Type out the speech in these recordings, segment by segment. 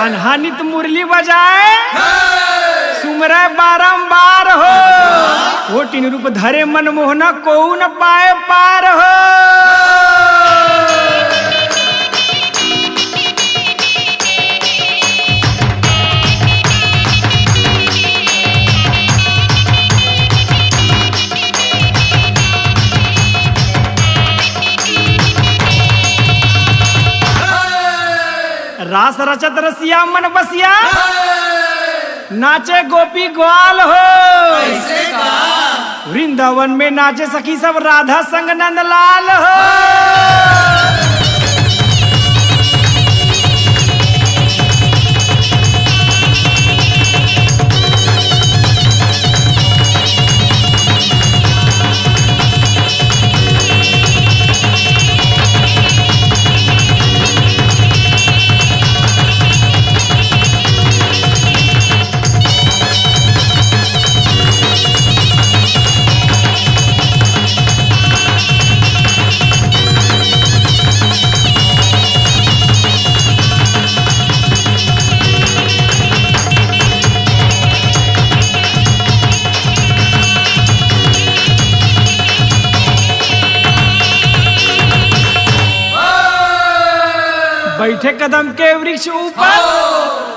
कान्हा नित मुरली बजाए सुमरै बारंबार हो कोटिन रूप धरे मनमोहना को न पाए पार हो। रास रचत रसिया मन बसिया नाचे गोपी ग्वाल हो वृंदावन में नाचे सखी सब राधा संग नंदलाल हो। बैठे कदम के वृक्ष ऊपर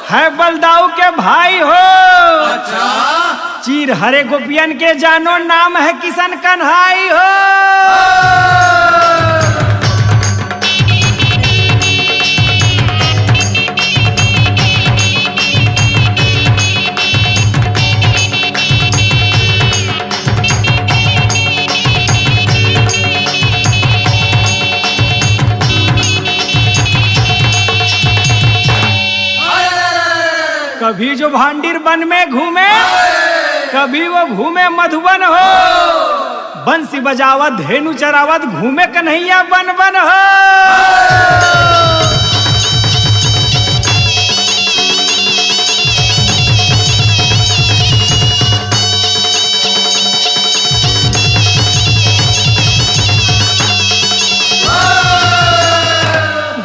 है बलदाऊ के भाई हो। अच्छा। चीर हरे गोपियन के जानो नाम है किशन कन्हाई हो। कभी जो भांडीर वन में घूमे कभी वो घूमे मधुबन हो बंसी बजावत धेनु चरावत घूमे कन्हैया बन बन हो।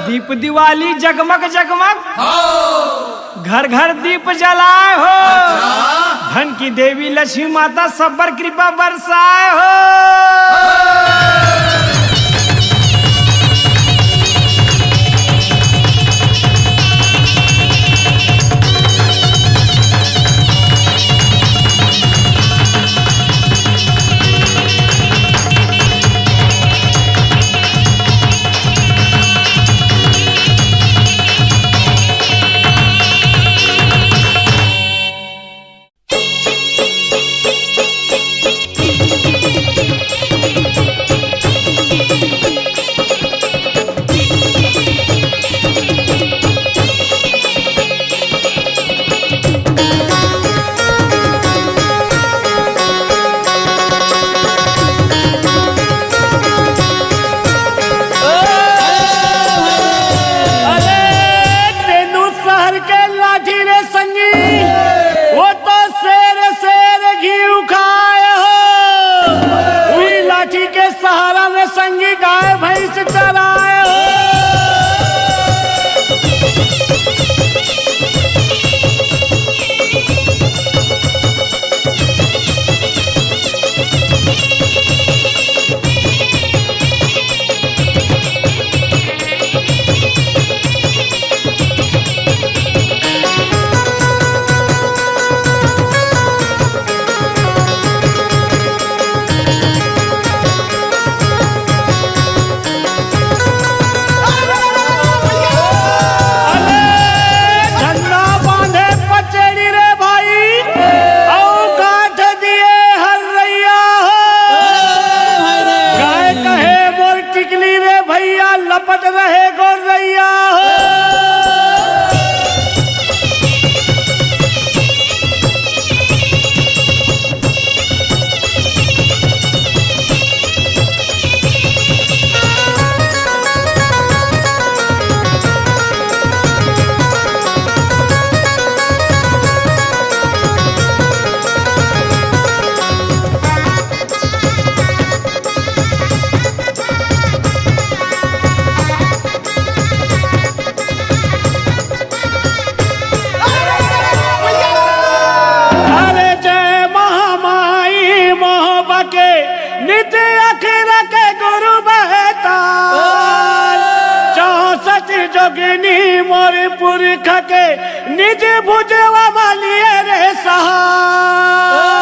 दीप दिवाली जगमग जगमग घर घर दीप जलाए हो। अच्छा। धन की देवी लक्ष्मी माता सब पर कृपा बरसाए हो। जोगिनी मोर पुरख के निज भुजवा मालिए रे सहाय।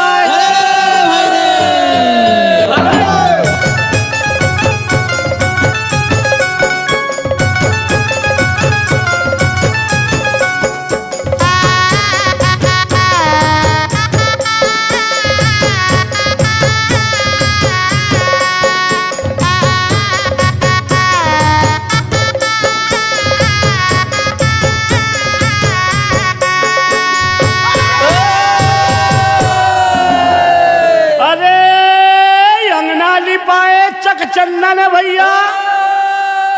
चंदन भैया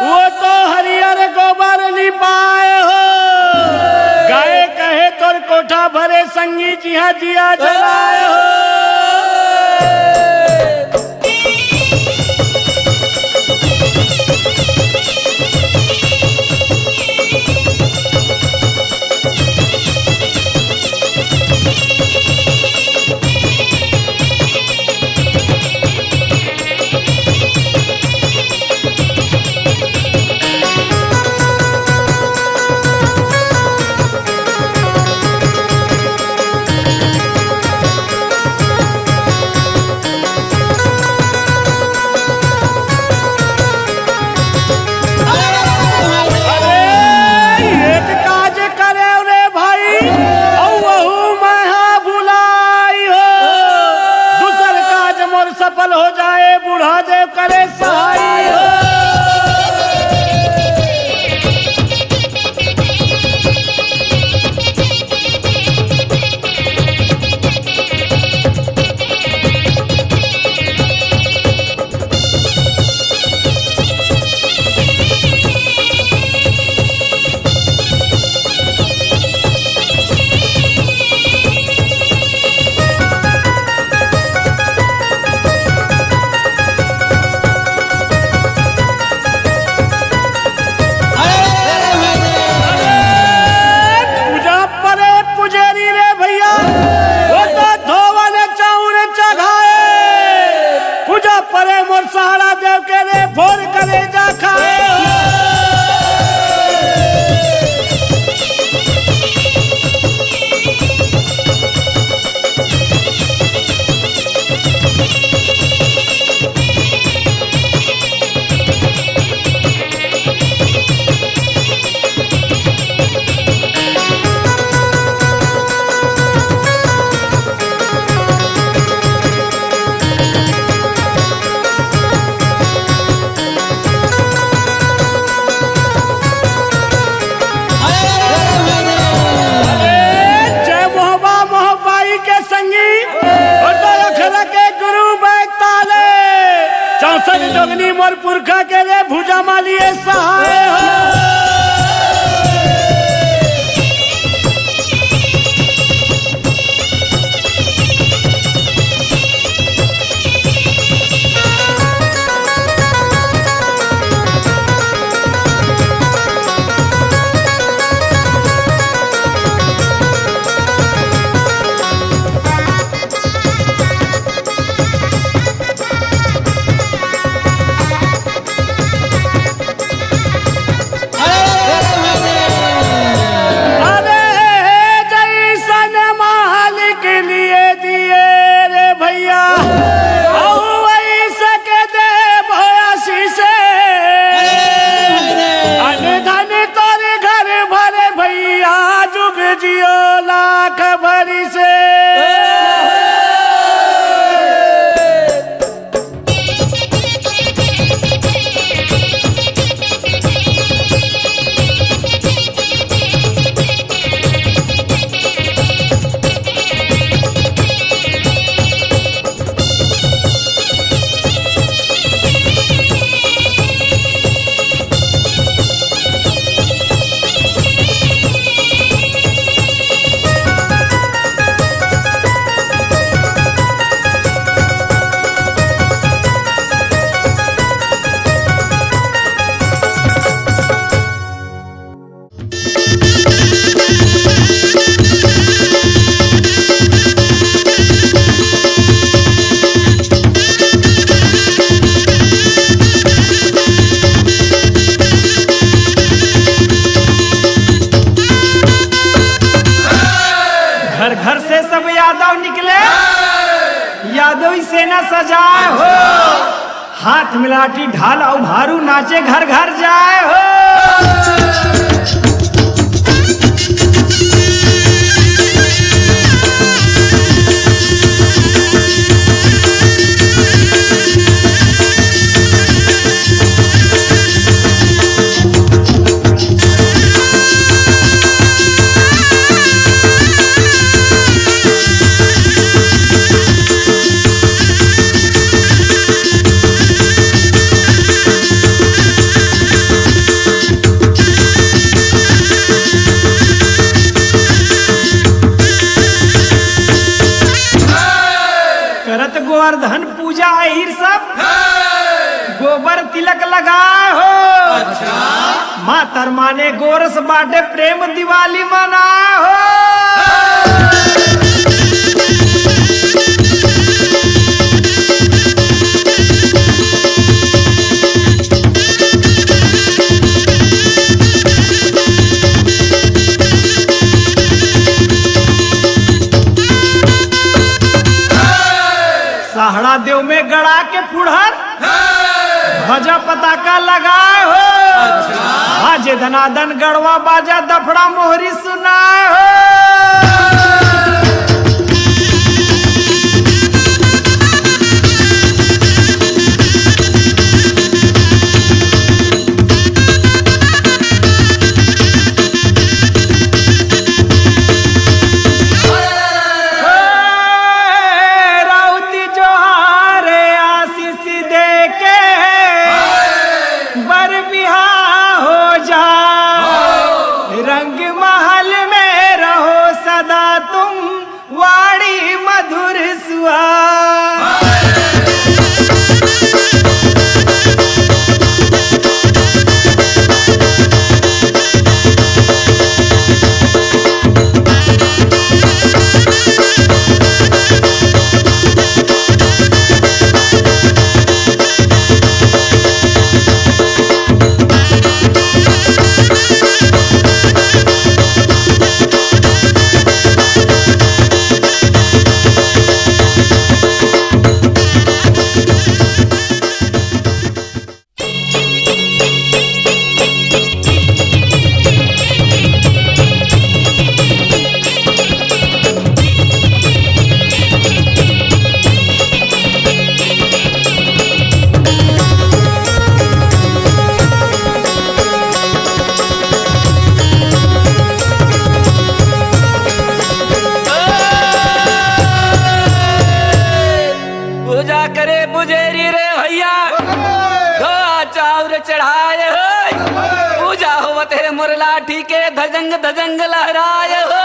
वो तो हरियर गोबर लिपाए हो, गाय कहे तोर कोठा भरे संगी जिहा दिया जलाए हो। सफल हो जाए बूढ़ा देव करे सहाय हो। परे मोर सहारा देव के रे भोर करे जा खाए। जोगनी मोर पुरखा के रे भुजा मालिए सहाय हो। हाथ में लाठी ढाल और भारू नाचे घर घर जाए हो। करत गोवर्धन पूजा अहिर सब गोबर तिलक लगाए हो। अच्छा। मातर माने गोरस बाटे प्रेम दिवाली मनाए हो। सहाड़ा देव में गड़ा के फुड़हर ध्वजा पताका लगाए हो। अच्छा। बाजे धनादन गड़वा बाजा दफड़ा मोहरी सुनाए हो। रंग महल में रहो सदा तुम वाणी मधुर सुहाग। चढ़ाए हो पूजा होवत है मोर लाठी के धजंग धजंग लहराए हो।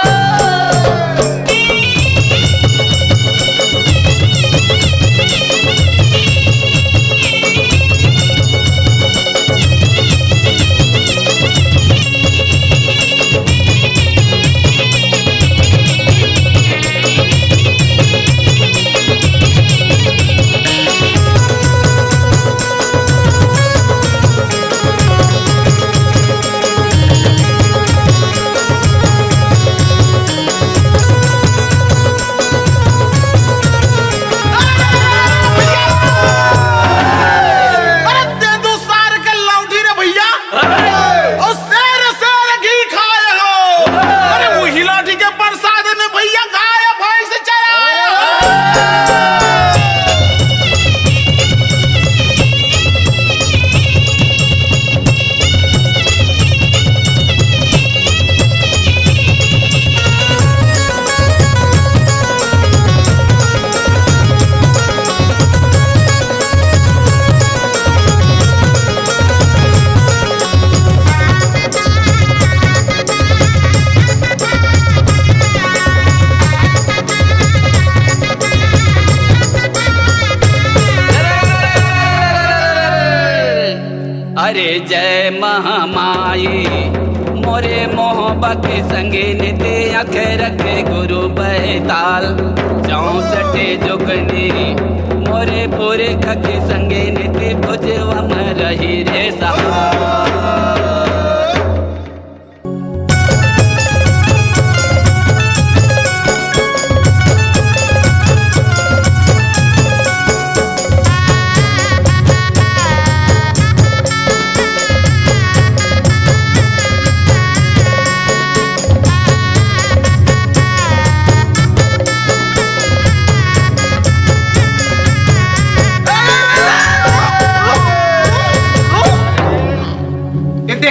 अरे जय महामाई मोरे मोहब्बत संगे निते अखर के गुरु बैताल 64 जोगनी मोरे पूरे खके संगे निते भुजवा में रही रे सहा।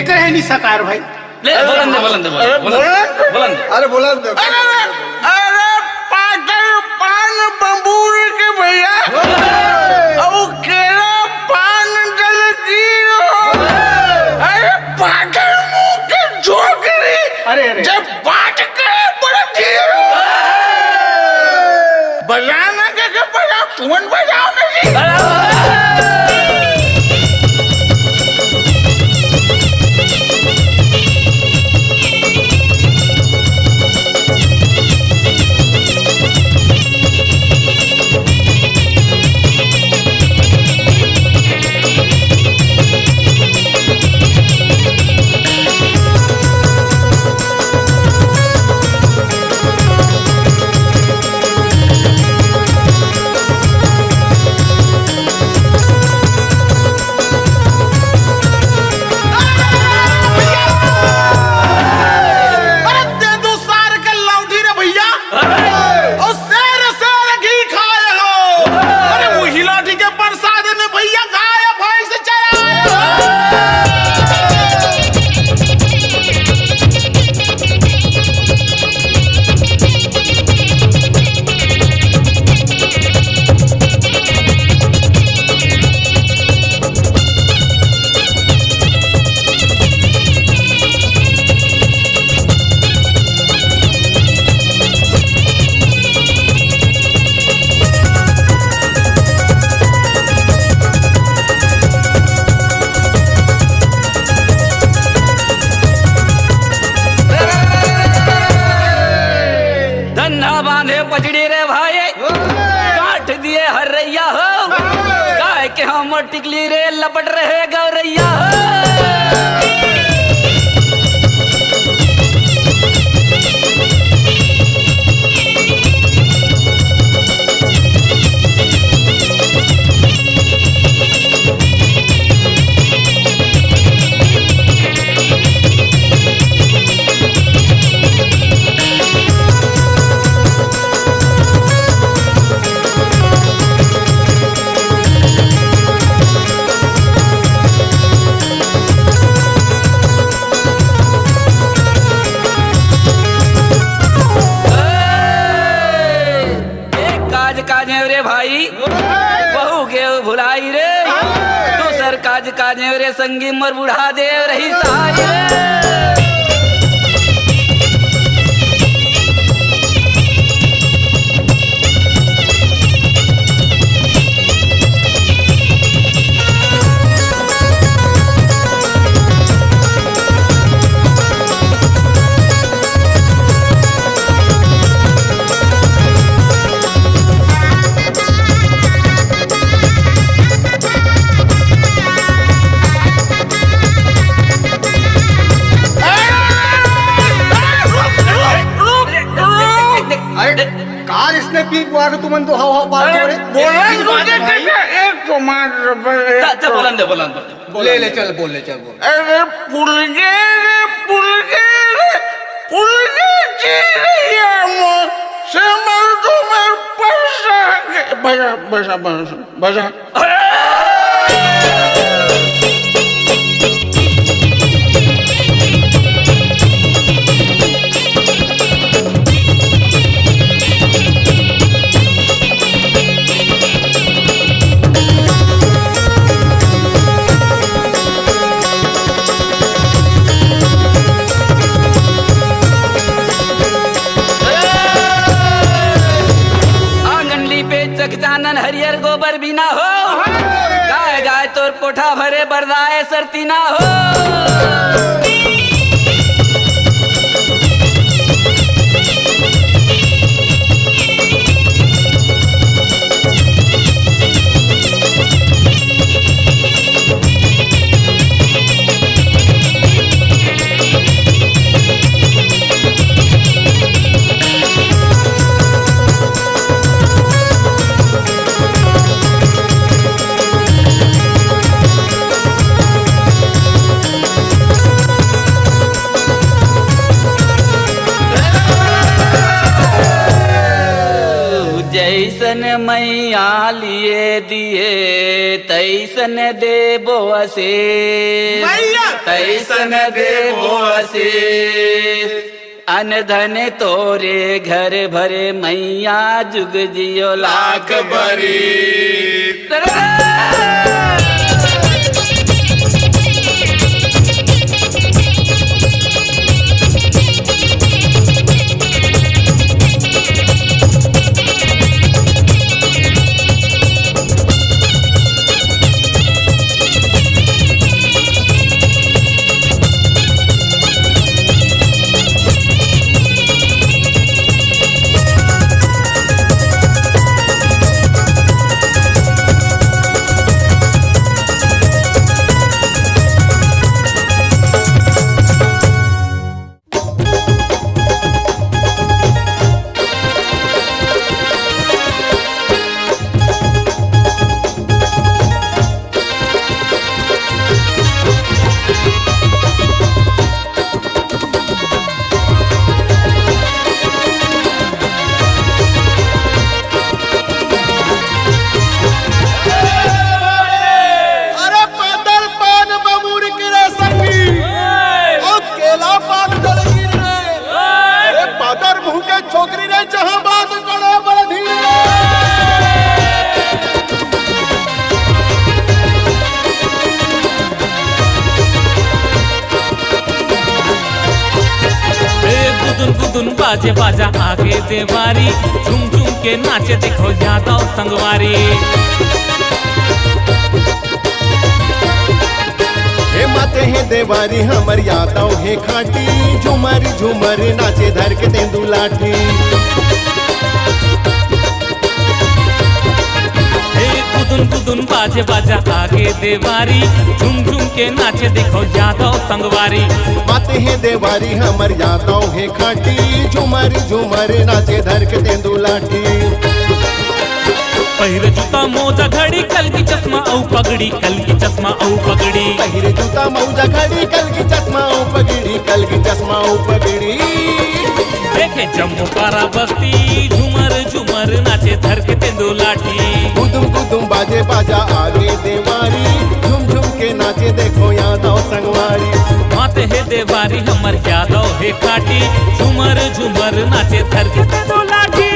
केकर है नहीं सकार भाई। ले बोलन दे बोलन दे बोलन दे। अरे बोला अरे पागल पान बंबूर के भैया औ केरा पान जल जियो। अरे पागल मुंह के जोगरी अरे जब बात करे बड़ा जीरो बजाना के बजा तुमन बजाओ नहीं। टिकली रे लपट रहे गौरैया। भाई बहु के भुलाई रे दूसर काज काजे रे संगी मर बुढ़ा दे रही सहाय रे। कार इसने पी बुआ के तुमन तो हवा पार करे एक तो मार बोलन दे ले ले चल बोल ले चल बोल। अरे पुलगे चिड़िया मो से मर तो मर बजा बजा बजा बजा। चानन हरियर गोबर भी ना हो गाय जाए तोर कोठा भरे बरदाए सरती ना हो। जैसन मैया लिए दिए तैसन देबो अशेष, तैसन देबो अशेष। अन धन तोरे घर भरे मैया जुग जियो लाख बरी। छोकरी ने जहां बात करे बड़ धीरे। गुदुन गुदुन बाजे बाजा आगे देवारी, झूम झूम के नाचे देखो यादव संगवारी। हे माते हे देवारी हमर यादव हे खाटी, झूमर झूमर नाचे धर के तेंदू लाठी। हे गुदुन गुदुन बाजे बाजा आगे देवारी, झूम झूम के नाचे देखो यादव संगवारी। माते हे देवारी हमर यादव हे खाटी, झूमर झूमर नाचे धर के तेंदू लाठी। पहिरे जूता मोजा घड़ी कल की चश्मा औ पगड़ी, कल की चश्मा औ पगड़ी। पहिरे जूता मौजा घड़ी कल की चश्मा औ पगड़ी, कल की चश्मा औ पगड़ी। देखे जम्मू पारा बस्ती, झूमर झूमर नाचे धर के तेंदू लाठी। गुदुम गुदुम बाजे बाजा आगे देवारी, झूम झूम के नाचे देखो यादव संगवारी। माते हे देवारी हमर यादव हे काटी, झूमर झूमर नाचे धर के तेंदू लाठी।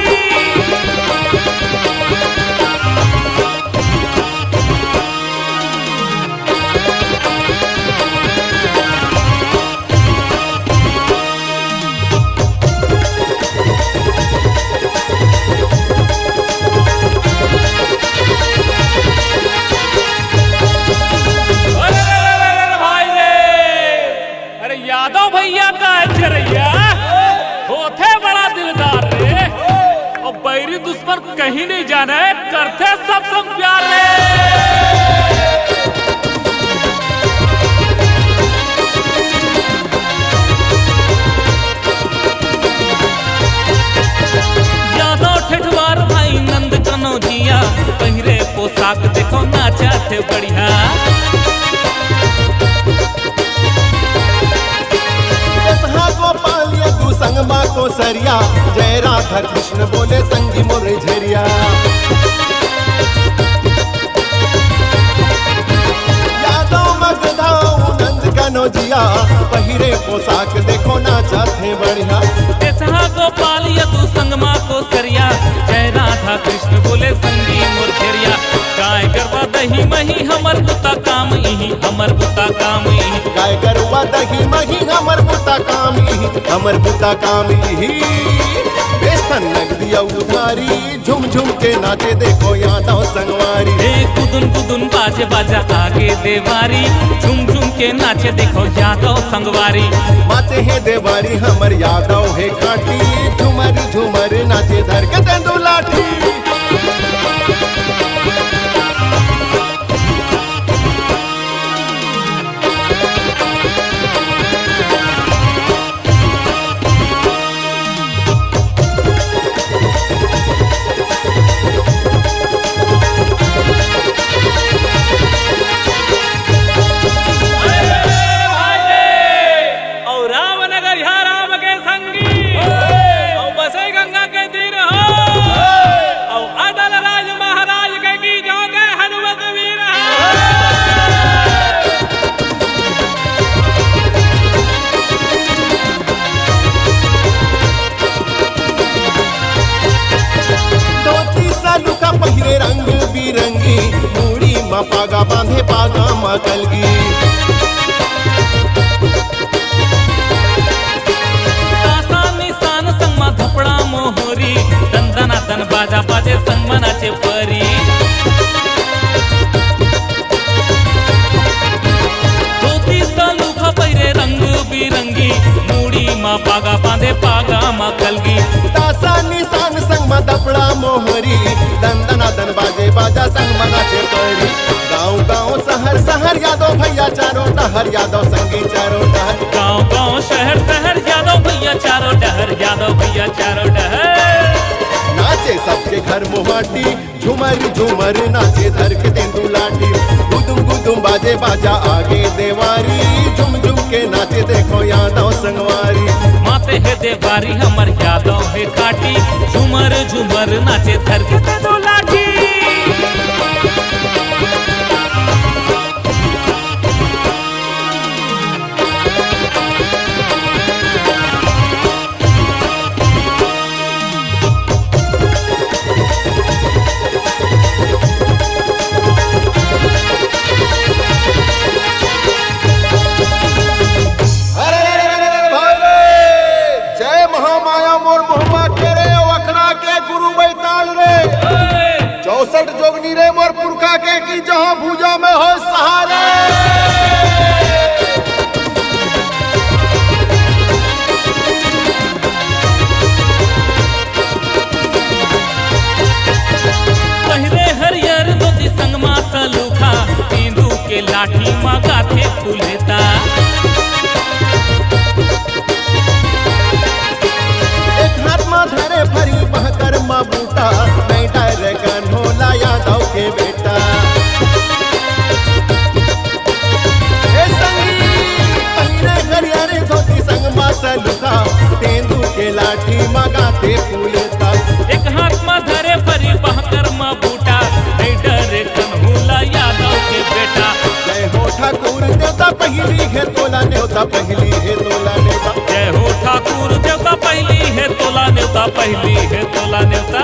यादव भैया का चरैया होते बड़ा दिलदार रे, और बैरी दुश्मन कहीं नहीं जाने, करते सब संग प्यार रे। यादव ठेठवार भाई नंद कनौजिया, पहिरे पोशाक देखो नाचा थे बढ़िया। गोपाल यदु संगमा को सरिया, जय राधा कृष्ण बोले संगी मोरे झरिया। यादव मगधाऊ नंद कनौजिया, पहिरे पोशाक देखो नाचा थे बढ़िया। गोपाल यदु संगमा को सरिया, जय राधा कृष्ण बोले संगी मोर झरिया। गाय गरबा दही मही हमर बुता काम इही, हमर बुता काम इही। गाय गरबा दही मही हमर बुता काम इही, हमर बुता काम इही। बेसन नगदी उधारी, झुम झुम के नाचे देखो यादव संगवारी। हे गुदुन गुदुन बाजे बाजा आगे देवारी, झुम झुम के नाचे देखो यादव संगवारी। माते हे देवारी हमर यादव हे काटी, झुमर झुमर नाचे धर के तेंदू लाठी। गंगा के तीर हो, अडल बाजा बाजे संग मनाचे परी धोती सलूखा पैरे रंग बिरंगी मुड़ी मा पागा बांधे पागा मा कलगी तासा निशान संग मा दपड़ा मोहरी दंदना दन बाजे बाजा संग मनाचे परी गाँव गाँव शहर शहर यादव भैया चारों डहर यादव संगी चारों डहर गाँव गाँव शहर शहर यादव भैया चारों डहर यादव भैया चारों डहर नाचे सबके घर मुहाटी झूमर झूमर नाचे धर के तेंदू लाठी गुदुम गुदुम बाजे बाजा आगे देवारी झुम झुम के नाचे देखो यादव संगवारी माते है देवारी हमर यादव है काटी झूमर झूमर नाचे धर के तेंदू लाठी जय महामाया मोर मोहम्मा के रे वखरा के गुरु बैताल रे 64 जोगनी रे मोर पुरखा के की जहां भूजा में हो सहारे पहिरे हरियर धोती संग मा सलूखा तेंदू के लाठी मा गाथे फूलेता एक हाथ में धरे फरी बहकर माँ बूटा नहीं डरे कन्होला यादव के बेटा ए संगी पहिरे हरियर धोती संग मा सलूखा तेंदू के लाठी मगाते फूलता एक हाथ में धरे परी बहकर मा बूटा नहीं डरे कन्हूला यादव के बेटा जय हो ठाकुर देवता पहली है तोला नेवता पहली है तोला नेवता जय हो ठाकुर देवता पहली है तोला नेवता पहली है तोला नेवता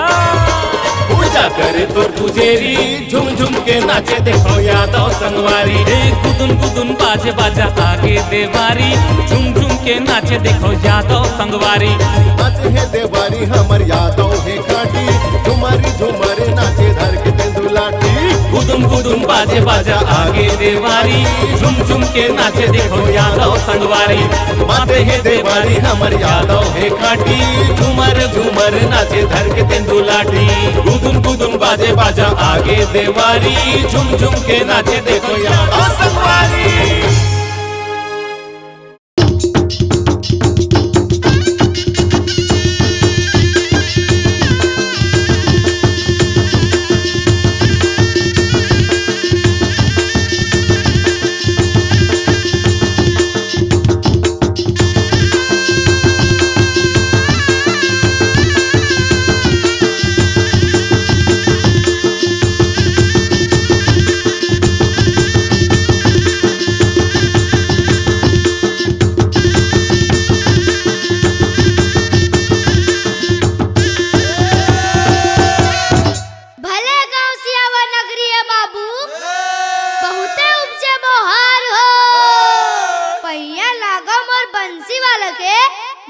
पूजा करे तो पुजेरी झुम झुम के नाचे देखो यादव संगवारी रे गुदुन गुदुन बाजे बाजा आगे देवारी झुम झुम के नाचे देखो यादव संगवारी नाचे है देवारी हमर यादव है काटी झुमरी झुमर नाचे धर के तेंदू लाठी गुदुम गुदुम बाजे बाजा आगे देवारी झुम झुम के नाचे देखो यादव संगवारी माते है देवारी हमर यादव है काटी झूमर झूमर नाचे धर के तेंदू लाठी गुदुम गुदुम बाजे बाजा आगे देवारी झुम झुम के नाचे देखो यादव संगवारी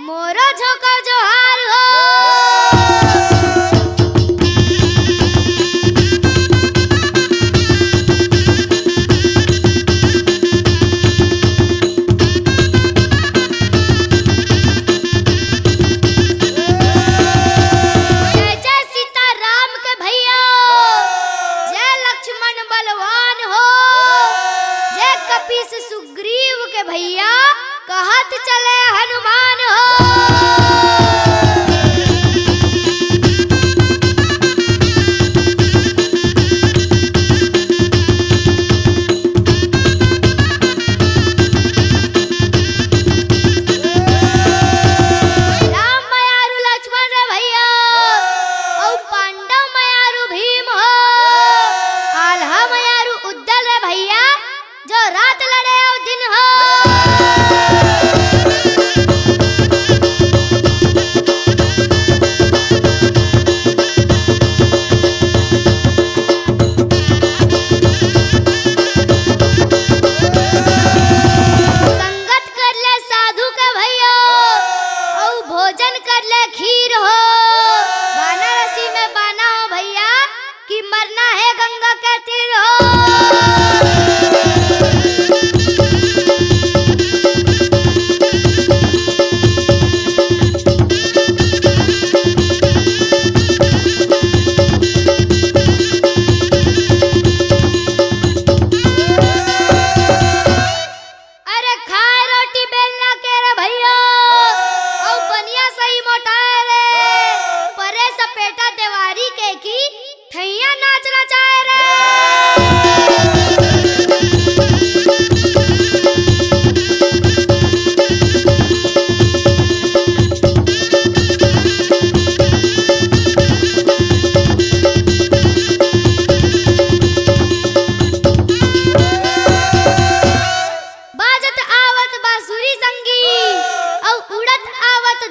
मोरो झोंका जोहार हो। जय जय सीताराम के भैया, जय लक्ष्मण बलवान हो, जय कपीस सुग्रीव के भैया, कहत चले हनुमान हो। राम मयारू लक्ष्मण रे भैया, और पांडव मयारू भीम हो, आल्हा मयारू उद्दल रे भैया, जो रात लड़े और दिन हो।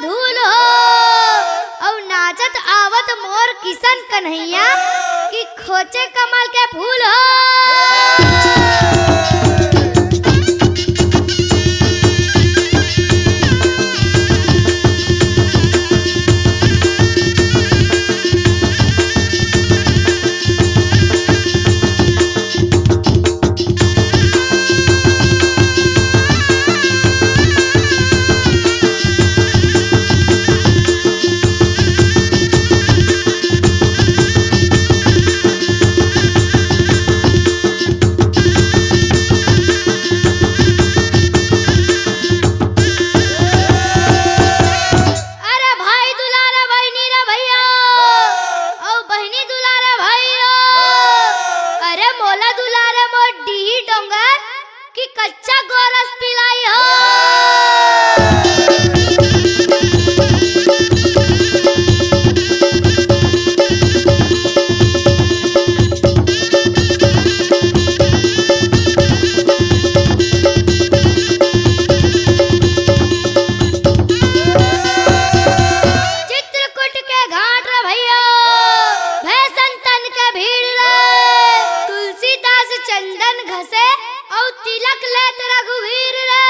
धूल हो और नाचत आवत मोर किशन कन्हैया कि खोचे कमल के फूल हो। कच्चा गोरस पिलाई हो। चित्रकूट के घाट रे भैया भैसन तन के भीड़ रे तुलसीदास चंदन घसे और तिलक लेत रघुवीर रे।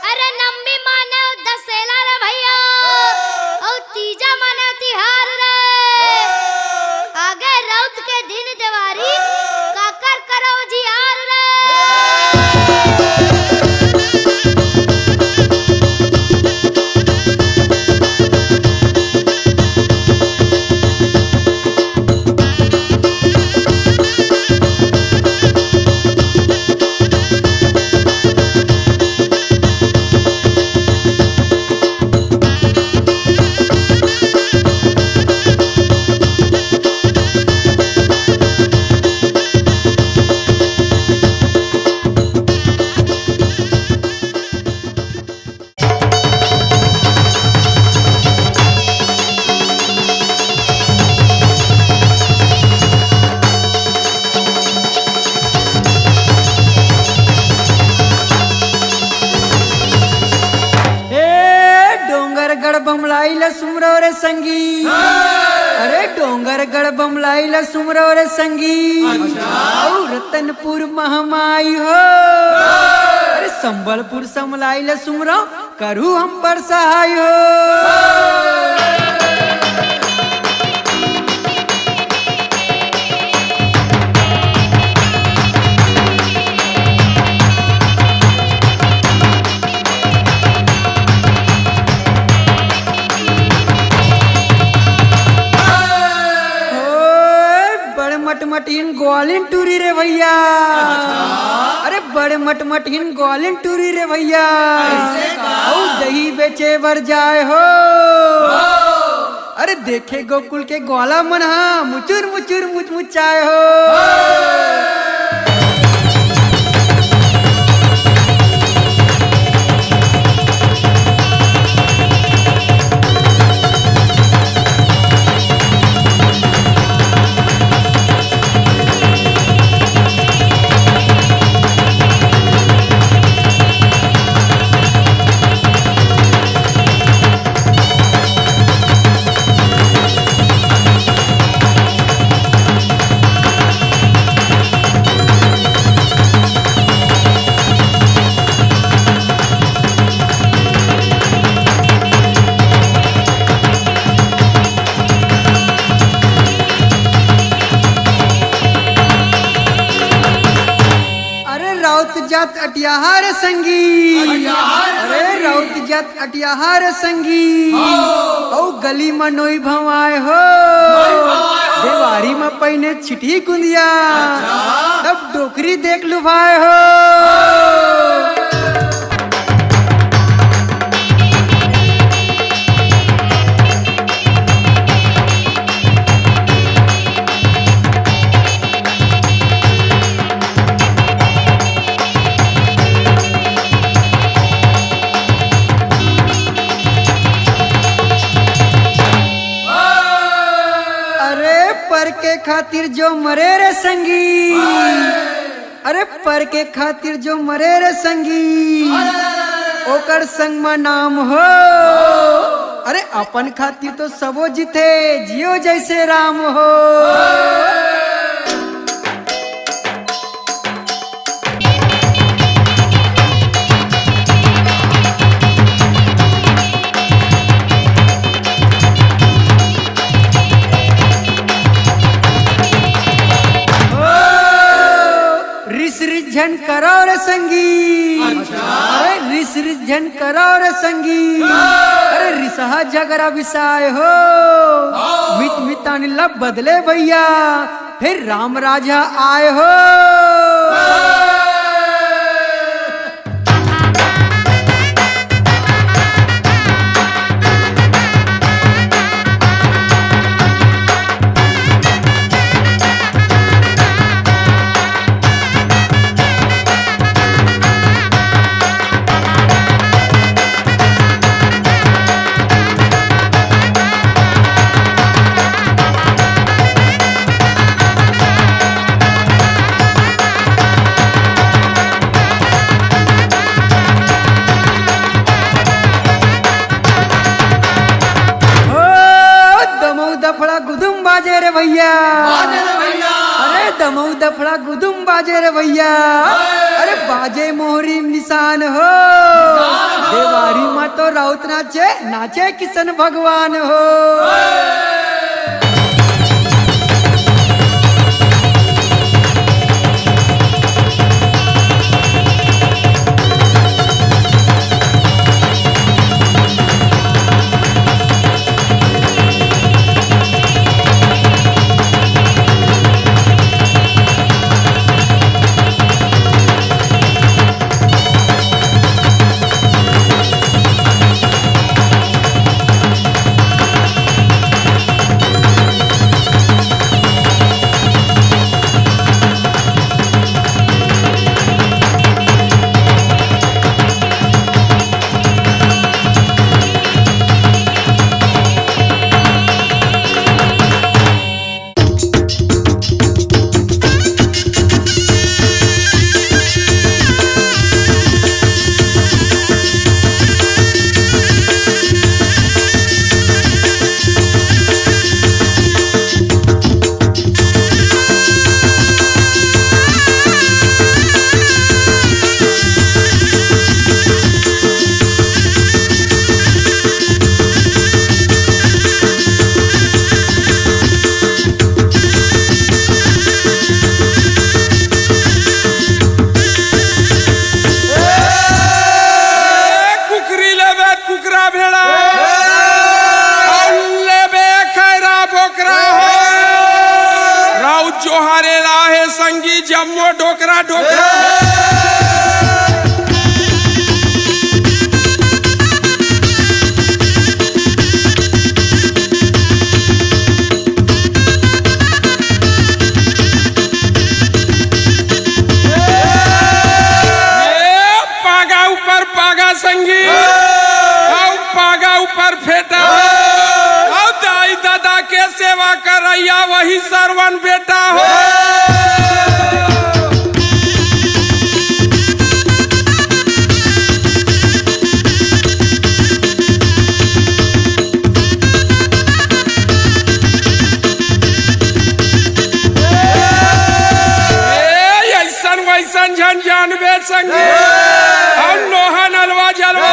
अरे नंबी माने दशहरा रे भैया और तीजा माने तिहार रे। आगे रौत के दिन देवारी काकर करो जियार रे। बमलाई ल सुमरो रे संगी। अरे डोंगर गढ़ बमलाई ल सुमरो रे संगी। और रतनपुर महमाई हो। अरे संबलपुर समलाई ल सुमरो करू हम पर सहाय हो। मटमटीन ग्वालिन टूरी रे भैया। अरे बड़े मटमटीन ग्वालिन टूरी रे भैया। और दही बेचे बर जाए हो। अरे देखे गोकुल के ग्वाला मन हा मुचुर मुचुर मुचमुचाए हो। जात अटियाहार संगी। अरे राउत जात अटियाहार संगी। औ गली में नोई भवाए हो। देवारी में पहिने छिटी कुंदिया तब डोकरी देख लुभाए हो। खातिर जो मरे रे संगी, अरे पर के खातिर जो मरे रे संगी, ओकर संग में नाम हो। अरे अपन खातिर तो सबो जीते, जियो जैसे राम हो। झन करो रे संगी, अरे रिस झन करो रे संगी, अरे रिसहा जगरा विसाय हो। मित मितान लब बदले भैया, फिर राम राजा आए हो। बाजे रे भैया, अरे दमऊ दफड़ा गुदुम बाजे रे भैया, अरे बाजे मोहरी निशान हो। देवारी माँ तो राउत नाचे, नाचे किशन भगवान हो। संगी जम्मो ढोकरा ढोकरा पागा ऊपर पागा संगी, पागा ऊपर फेटा, दाई दादा के सेवा करैया वही सरवन बेटा हो। ऐसन झन जानबे संगी, हम लोहा नलवा जलवा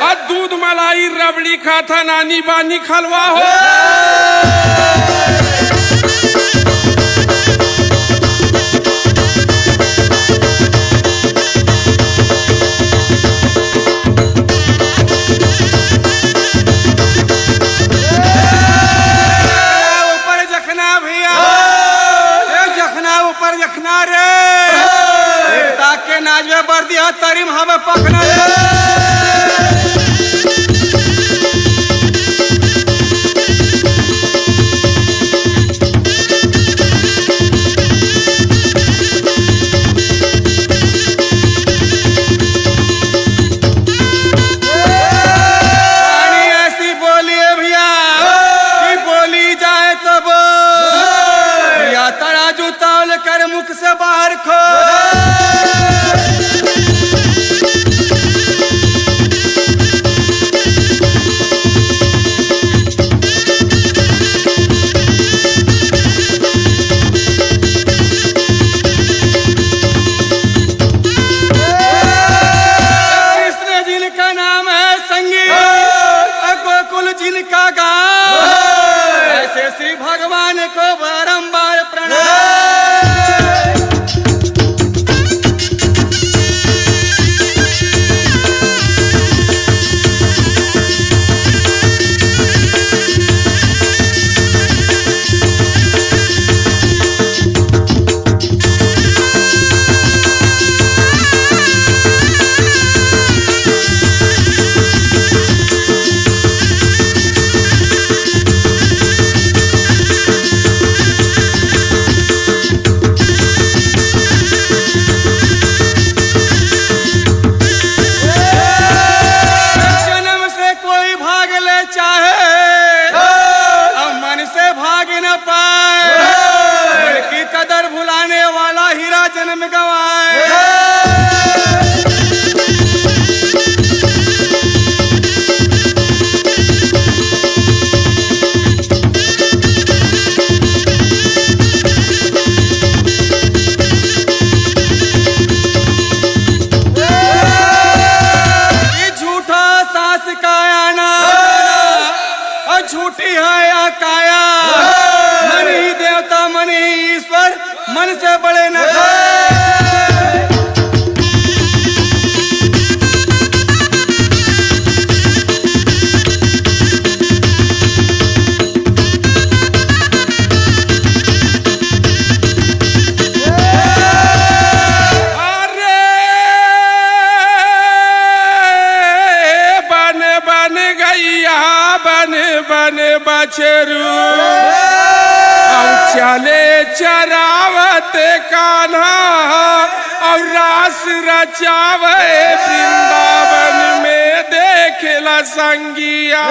और दूध मलाई रबड़ी खाता नानी बानी खलवा हो। ऊपर जखना भैया, जखना ऊपर जखना रे के नाजवे बर्दी है तरीम हमें पकना छूटी है या काया। मन ही देवता मन ही ईश्वर, मन से बड़े न बछरू चले चरावत कान्हा और रास रचावे वृंदावन में देखला संगिया।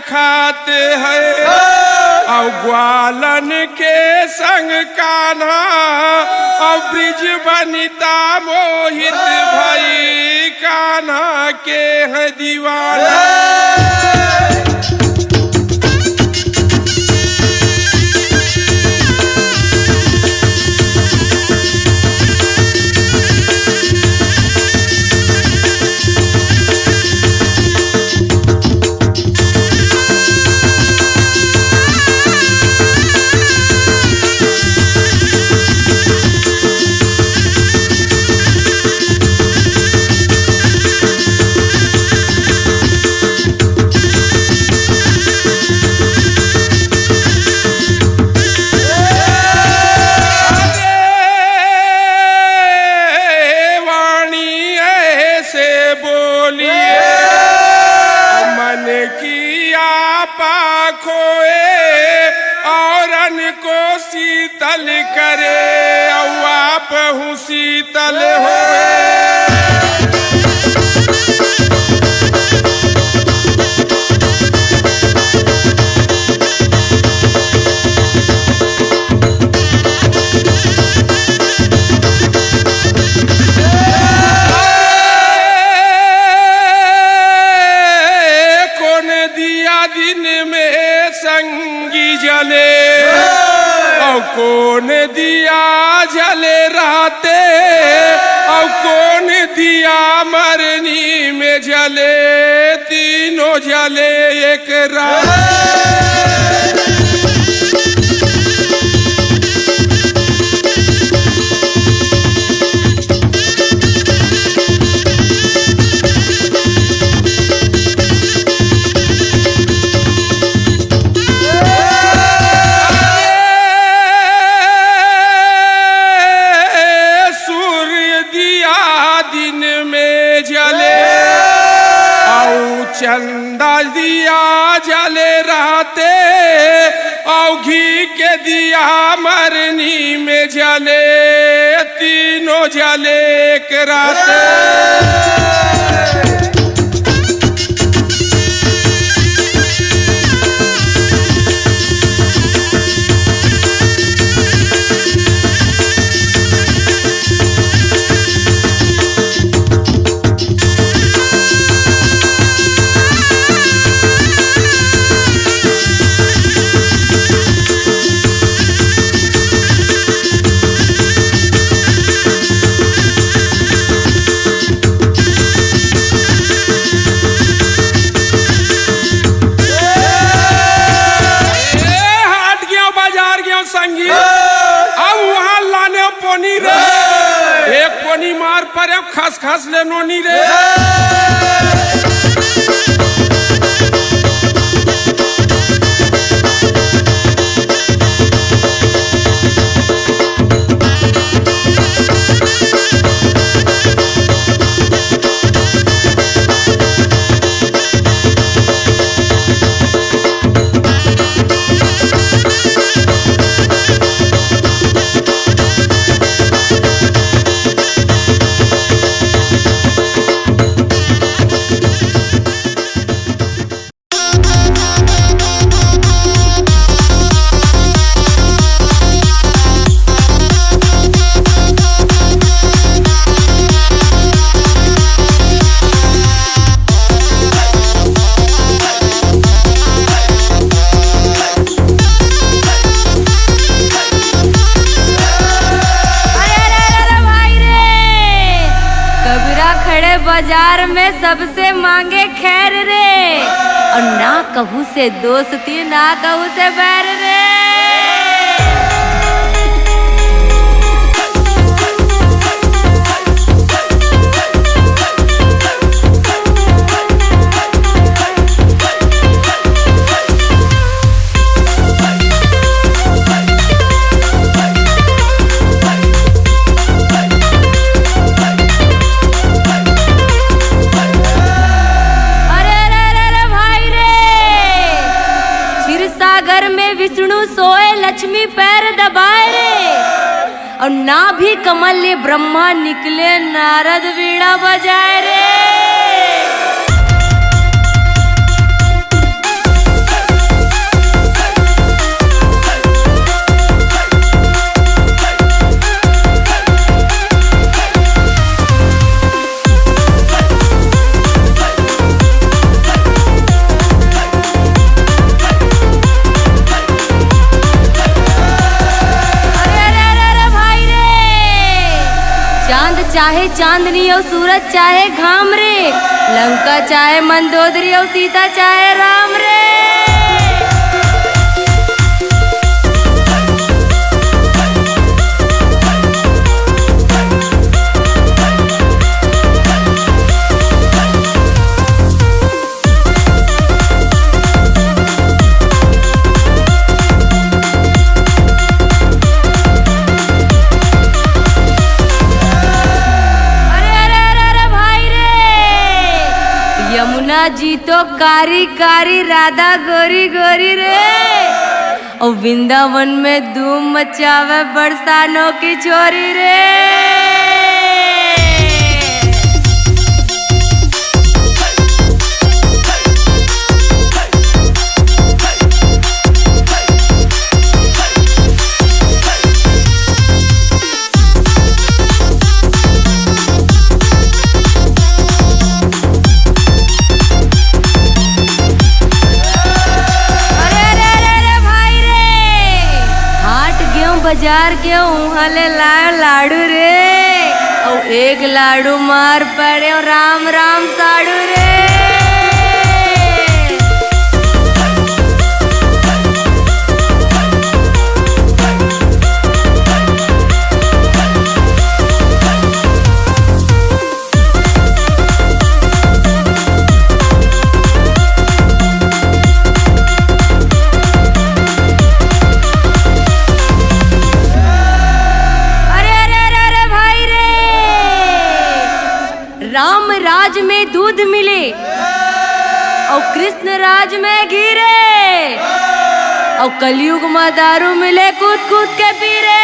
खाते हैं और ग्वालन के संग कान्हा और ब्रिज बनिता मोहित भाई कान्हा के हैं दीवाना। शीतल करे और आप हूँ शीतल होए। कौन दिया दिन में संगी जले और कौन दिया जले राते और कौन दिया मरनी में जले, तीनों जले एक रात। चंदा दिया जले राते और घी के दिया मरनी में जले, तीनों जले एक राते। एक पोनी मार पर खस खस ले नोनी रे। बाजार में सबसे मांगे खैर रे, और ना कहू से दोस्ती ना कहू से बैर रे। विष्णु सोए लक्ष्मी पैर दबाए रे, और ना भी कमल ले ब्रह्मा निकले नारद वीणा बजाए रे। चाहे चांदनी और सूरज चाहे घाम रे, लंका चाहे मंदोदरी और सीता चाहे राम रे। यमुना जी तो कारी कारी, राधा गोरी गोरी रे, और वृंदावन में धूम मचावे बरसानों की छोरी रे। बाजार के उहले लाडू रे, और एक लाडू मार पड़े और राम राम साड़ू रे। राम राज में दूध मिले, और कृष्ण राज में घी रे, और कलयुग में दारू मिले कूद कूद के पी रे।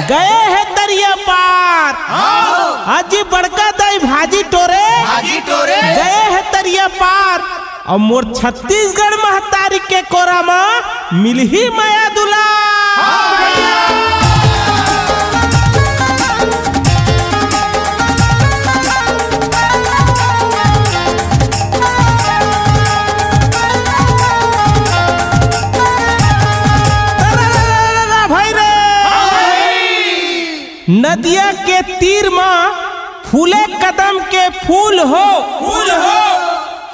गए है दरिया पार, हाजी बड़का दाई भाजी टोरे गए है दरिया पार, और मोर छत्तीसगढ़ महतारी के कोरा में मिल ही माया दुला। नदिया के तीर में फूले कदम के फूल हो,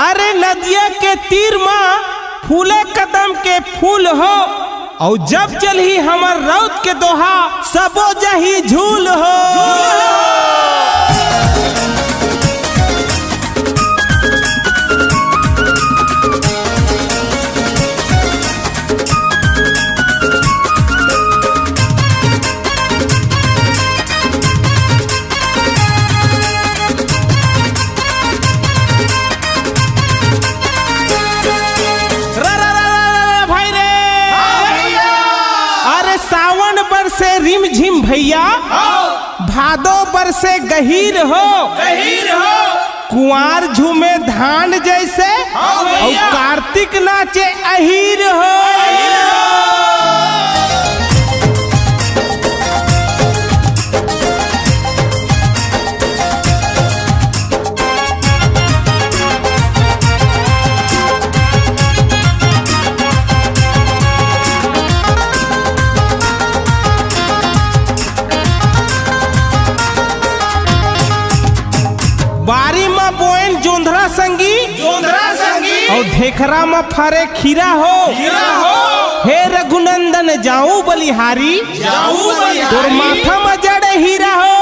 अरे नदिया के तीर में फूले कदम के फूल हो, और जब चलही हमर रौत के दोहा सबो जही झूल हो। रिम झिम भैया भादो बरसे गहीर हो कुंवार झूमे धान जैसे और कार्तिक नाचे अहीर हो बारी में बोएन जोंधरा संगी और ढेखरा में फरे खीरा हो हे रघुनंदन जाऊं बलिहारी तोर माथा में जड़े हीरा हो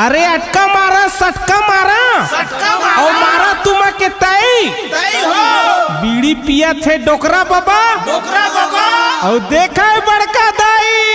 अरे अटका मारा सटका मारा और मारा तुम के तई बीड़ी पिया थे डोकरा बाबा और देखा है बड़का दाई